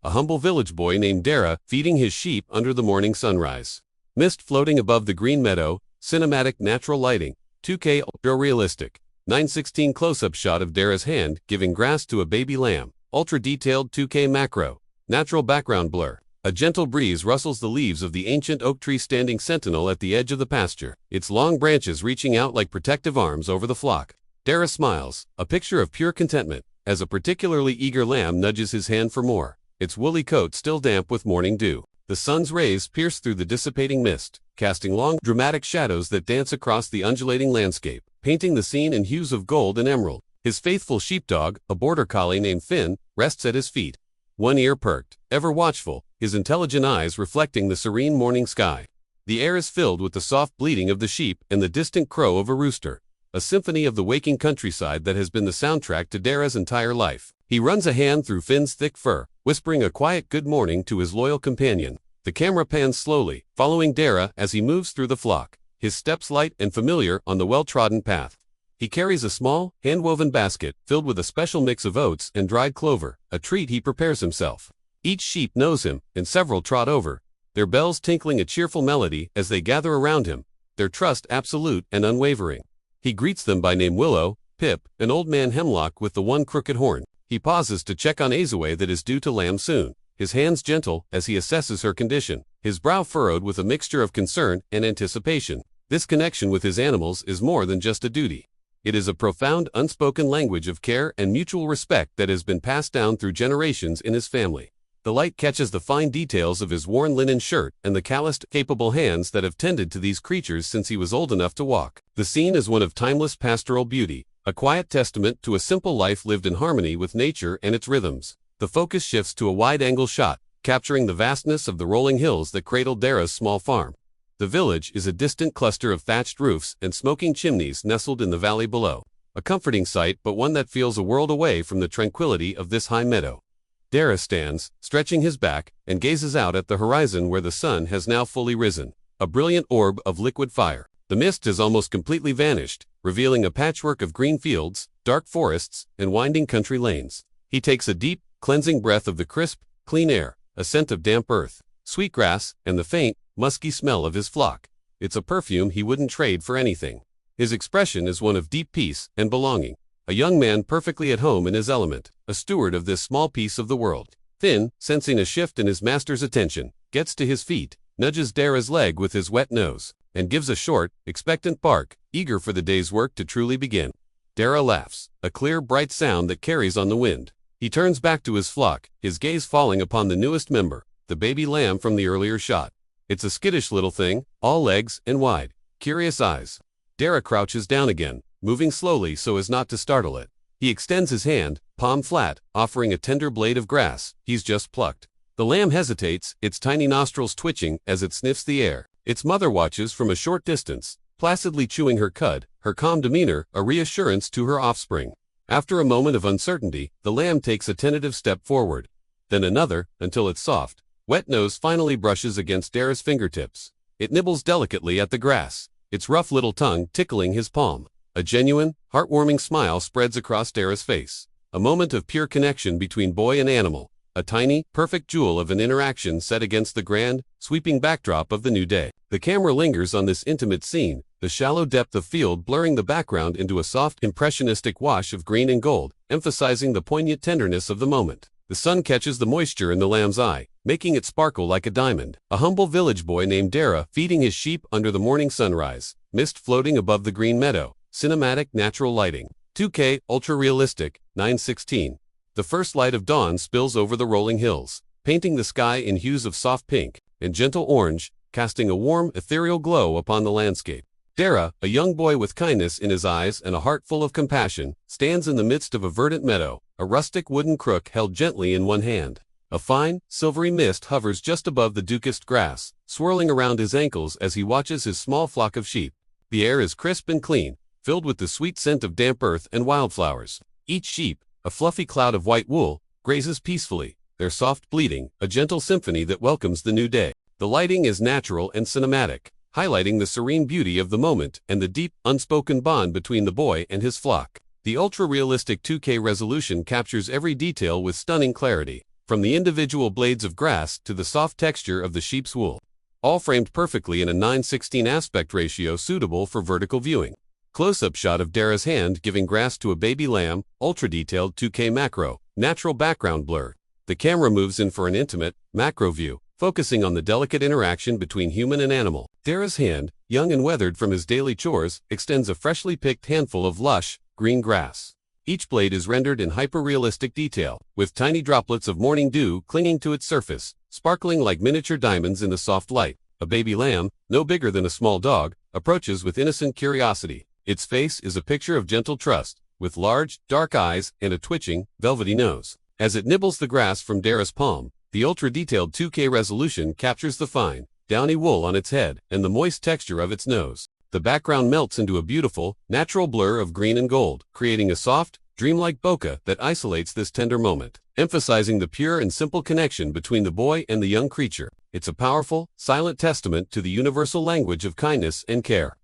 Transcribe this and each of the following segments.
a humble village boy named Dara feeding his sheep under the morning sunrise. Mist floating above the green meadow, cinematic natural lighting, 2K ultra-realistic, 9:16 close-up shot of Dara's hand giving grass to a baby lamb, ultra-detailed 2K macro, natural background blur. A gentle breeze rustles the leaves of the ancient oak tree standing sentinel at the edge of the pasture, its long branches reaching out like protective arms over the flock. Dara smiles, a picture of pure contentment, as a particularly eager lamb nudges his hand for more, its woolly coat still damp with morning dew. The sun's rays pierce through the dissipating mist, casting long, dramatic shadows that dance across the undulating landscape, painting the scene in hues of gold and emerald. His faithful sheepdog, a border collie named Finn, rests at his feet, one ear perked, ever watchful, his intelligent eyes reflecting the serene morning sky. The air is filled with the soft bleating of the sheep and the distant crow of a rooster, a symphony of the waking countryside that has been the soundtrack to Dara's entire life. He runs a hand through Finn's thick fur, whispering a quiet good morning to his loyal companion. The camera pans slowly, following Dara as he moves through the flock, his steps light and familiar on the well-trodden path. He carries a small, hand-woven basket filled with a special mix of oats and dried clover, a treat he prepares himself. Each sheep knows him, and several trot over, their bells tinkling a cheerful melody as they gather around him, their trust absolute and unwavering. He greets them by name Willow, Pip, and Old Man Hemlock with the one crooked horn. He pauses to check on Azaway that is due to lamb soon, his hands gentle as he assesses her condition, his brow furrowed with a mixture of concern and anticipation. This connection with his animals is more than just a duty. It is a profound, unspoken language of care and mutual respect that has been passed down through generations in his family. The light catches the fine details of his worn linen shirt and the calloused, capable hands that have tended to these creatures since he was old enough to walk. The scene is one of timeless pastoral beauty, a quiet testament to a simple life lived in harmony with nature and its rhythms. The focus shifts to a wide-angle shot, capturing the vastness of the rolling hills that cradle Dara's small farm. The village is a distant cluster of thatched roofs and smoking chimneys nestled in the valley below. A comforting sight, but one that feels a world away from the tranquility of this high meadow. Dara stands, stretching his back, and gazes out at the horizon where the sun has now fully risen, a brilliant orb of liquid fire. The mist has almost completely vanished, revealing a patchwork of green fields, dark forests, and winding country lanes. He takes a deep, cleansing breath of the crisp, clean air, a scent of damp earth, sweet grass, and the faint, musky smell of his flock. It's a perfume he wouldn't trade for anything. His expression is one of deep peace and belonging. A young man perfectly at home in his element, a steward of this small piece of the world. Finn, sensing a shift in his master's attention, gets to his feet, nudges Dara's leg with his wet nose, and gives a short, expectant bark, eager for the day's work to truly begin. Dara laughs, a clear, bright sound that carries on the wind. He turns back to his flock, his gaze falling upon the newest member, the baby lamb from the earlier shot. It's a skittish little thing, all legs and wide, curious eyes. Dara crouches down again, moving slowly so as not to startle it. He extends his hand, palm flat, offering a tender blade of grass he's just plucked. The lamb hesitates, its tiny nostrils twitching as it sniffs the air. Its mother watches from a short distance, placidly chewing her cud, her calm demeanor a reassurance to her offspring. After a moment of uncertainty, the lamb takes a tentative step forward, then another, until its soft, wet nose finally brushes against Dara's fingertips. It nibbles delicately at the grass, its rough little tongue tickling his palm. A genuine, heartwarming smile spreads across Dara's face. A moment of pure connection between boy and animal. A tiny, perfect jewel of an interaction set against the grand, sweeping backdrop of the new day. The camera lingers on this intimate scene, the shallow depth of field blurring the background into a soft, impressionistic wash of green and gold, emphasizing the poignant tenderness of the moment. The sun catches the moisture in the lamb's eye, making it sparkle like a diamond. A humble village boy named Dara feeding his sheep under the morning sunrise, mist floating above the green meadow, cinematic natural lighting. 2K ultra-realistic, 9:16. The first light of dawn spills over the rolling hills, painting the sky in hues of soft pink and gentle orange, casting a warm, ethereal glow upon the landscape. Dara, a young boy with kindness in his eyes and a heart full of compassion, stands in the midst of a verdant meadow, a rustic wooden crook held gently in one hand. A fine, silvery mist hovers just above the dukest grass, swirling around his ankles as he watches his small flock of sheep. The air is crisp and clean, filled with the sweet scent of damp earth and wildflowers. Each sheep, a fluffy cloud of white wool, grazes peacefully, their soft bleating, a gentle symphony that welcomes the new day. The lighting is natural and cinematic, highlighting the serene beauty of the moment and the deep, unspoken bond between the boy and his flock. The ultra-realistic 2K resolution captures every detail with stunning clarity, from the individual blades of grass to the soft texture of the sheep's wool, all framed perfectly in a 9:16 aspect ratio suitable for vertical viewing. Close-up shot of Dara's hand giving grass to a baby lamb, ultra-detailed 2K macro, natural background blur. The camera moves in for an intimate, macro view, focusing on the delicate interaction between human and animal. Dara's hand, young and weathered from his daily chores, extends a freshly picked handful of lush, green grass. Each blade is rendered in hyper-realistic detail, with tiny droplets of morning dew clinging to its surface, sparkling like miniature diamonds in the soft light. A baby lamb, no bigger than a small dog, approaches with innocent curiosity. Its face is a picture of gentle trust, with large, dark eyes and a twitching, velvety nose. As it nibbles the grass from Dara's palm, the ultra-detailed 2K resolution captures the fine, downy wool on its head and the moist texture of its nose. The background melts into a beautiful, natural blur of green and gold, creating a soft, dreamlike bokeh that isolates this tender moment, emphasizing the pure and simple connection between the boy and the young creature. It's a powerful, silent testament to the universal language of kindness and care.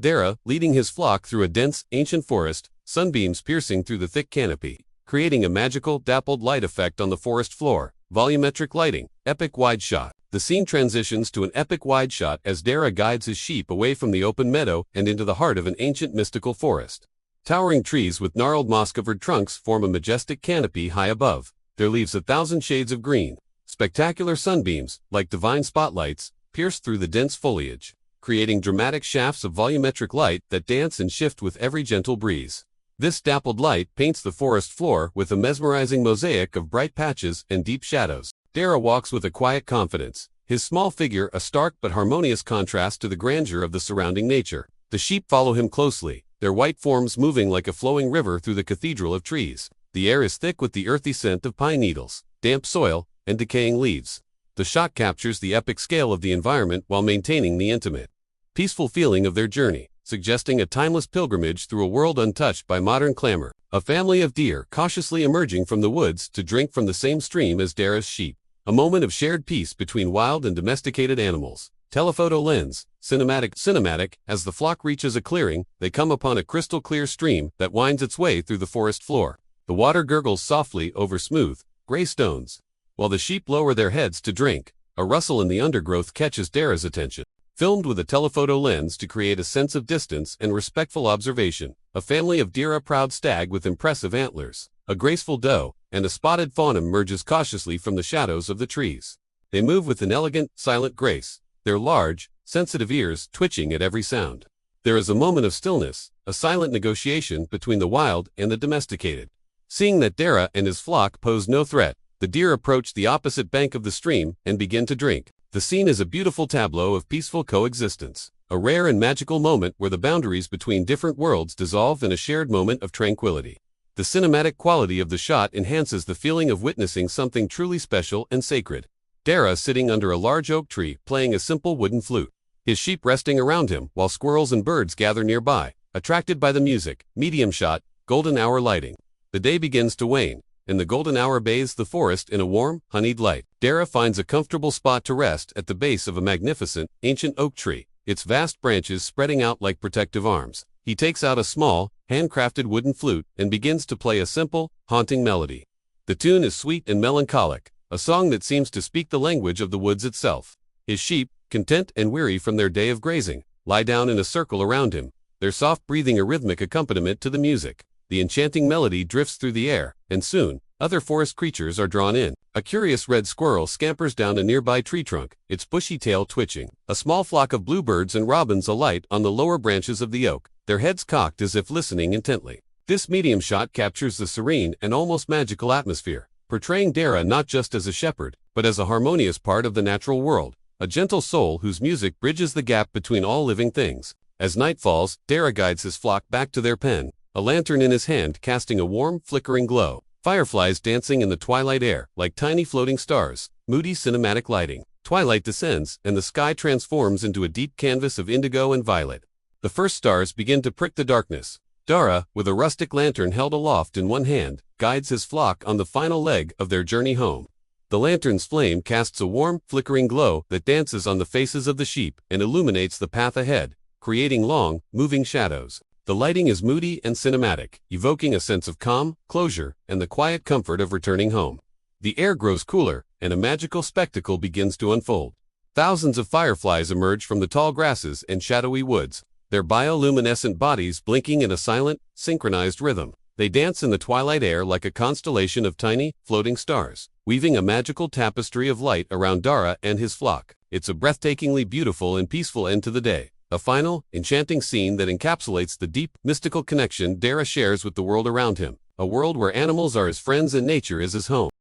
Dara, leading his flock through a dense, ancient forest, sunbeams piercing through the thick canopy, creating a magical, dappled light effect on the forest floor. Volumetric lighting, epic wide shot. The scene transitions to an epic wide shot as Dara guides his sheep away from the open meadow and into the heart of an ancient mystical forest. Towering trees with gnarled moss-covered trunks form a majestic canopy high above, their leaves 1,000 shades of green. Spectacular sunbeams, like divine spotlights, pierce through the dense foliage, creating dramatic shafts of volumetric light that dance and shift with every gentle breeze. This dappled light paints the forest floor with a mesmerizing mosaic of bright patches and deep shadows. Dara walks with a quiet confidence, his small figure a stark but harmonious contrast to the grandeur of the surrounding nature. The sheep follow him closely, their white forms moving like a flowing river through the cathedral of trees. The air is thick with the earthy scent of pine needles, damp soil, and decaying leaves. The shot captures the epic scale of the environment while maintaining the intimate, peaceful feeling of their journey, suggesting a timeless pilgrimage through a world untouched by modern clamor. A family of deer cautiously emerging from the woods to drink from the same stream as Dara's sheep. A moment of shared peace between wild and domesticated animals. Telephoto lens, cinematic. As the flock reaches a clearing, they come upon a crystal-clear stream that winds its way through the forest floor. The water gurgles softly over smooth, gray stones. While the sheep lower their heads to drink, a rustle in the undergrowth catches Dara's attention. Filmed with a telephoto lens to create a sense of distance and respectful observation, a family of deer, a proud stag with impressive antlers, a graceful doe, and a spotted fawn emerges cautiously from the shadows of the trees. They move with an elegant, silent grace, their large, sensitive ears twitching at every sound. There is a moment of stillness, a silent negotiation between the wild and the domesticated. Seeing that Dara and his flock pose no threat, the deer approach the opposite bank of the stream and begin to drink. The scene is a beautiful tableau of peaceful coexistence, a rare and magical moment where the boundaries between different worlds dissolve in a shared moment of tranquility. The cinematic quality of the shot enhances the feeling of witnessing something truly special and sacred. Dara sitting under a large oak tree playing a simple wooden flute, his sheep resting around him while squirrels and birds gather nearby, attracted by the music. Medium shot, golden hour lighting. The day begins to wane, and the golden hour bathes the forest in a warm, honeyed light. Dara finds a comfortable spot to rest at the base of a magnificent, ancient oak tree, its vast branches spreading out like protective arms. He takes out a small, handcrafted wooden flute and begins to play a simple, haunting melody. The tune is sweet and melancholic, a song that seems to speak the language of the woods itself. His sheep, content and weary from their day of grazing, lie down in a circle around him, their soft breathing a rhythmic accompaniment to the music. The enchanting melody drifts through the air, and soon, other forest creatures are drawn in. A curious red squirrel scampers down a nearby tree trunk, its bushy tail twitching. A small flock of bluebirds and robins alight on the lower branches of the oak, their heads cocked as if listening intently. This medium shot captures the serene and almost magical atmosphere, portraying Dara not just as a shepherd, but as a harmonious part of the natural world, a gentle soul whose music bridges the gap between all living things. As night falls, Dara guides his flock back to their pen, a lantern in his hand casting a warm, flickering glow. Fireflies dancing in the twilight air like tiny floating stars. Moody cinematic lighting. Twilight descends, and the sky transforms into a deep canvas of indigo and violet. The first stars begin to prick the darkness. Dara, with a rustic lantern held aloft in one hand, guides his flock on the final leg of their journey home. The lantern's flame casts a warm, flickering glow that dances on the faces of the sheep and illuminates the path ahead, creating long, moving shadows. The lighting is moody and cinematic, evoking a sense of calm, closure, and the quiet comfort of returning home. The air grows cooler, and a magical spectacle begins to unfold. Thousands of fireflies emerge from the tall grasses and shadowy woods, their bioluminescent bodies blinking in a silent, synchronized rhythm. They dance in the twilight air like a constellation of tiny, floating stars, weaving a magical tapestry of light around Dara and his flock. It's a breathtakingly beautiful and peaceful end to the day. A final, enchanting scene that encapsulates the deep, mystical connection Dara shares with the world around him. A world where animals are his friends and nature is his home.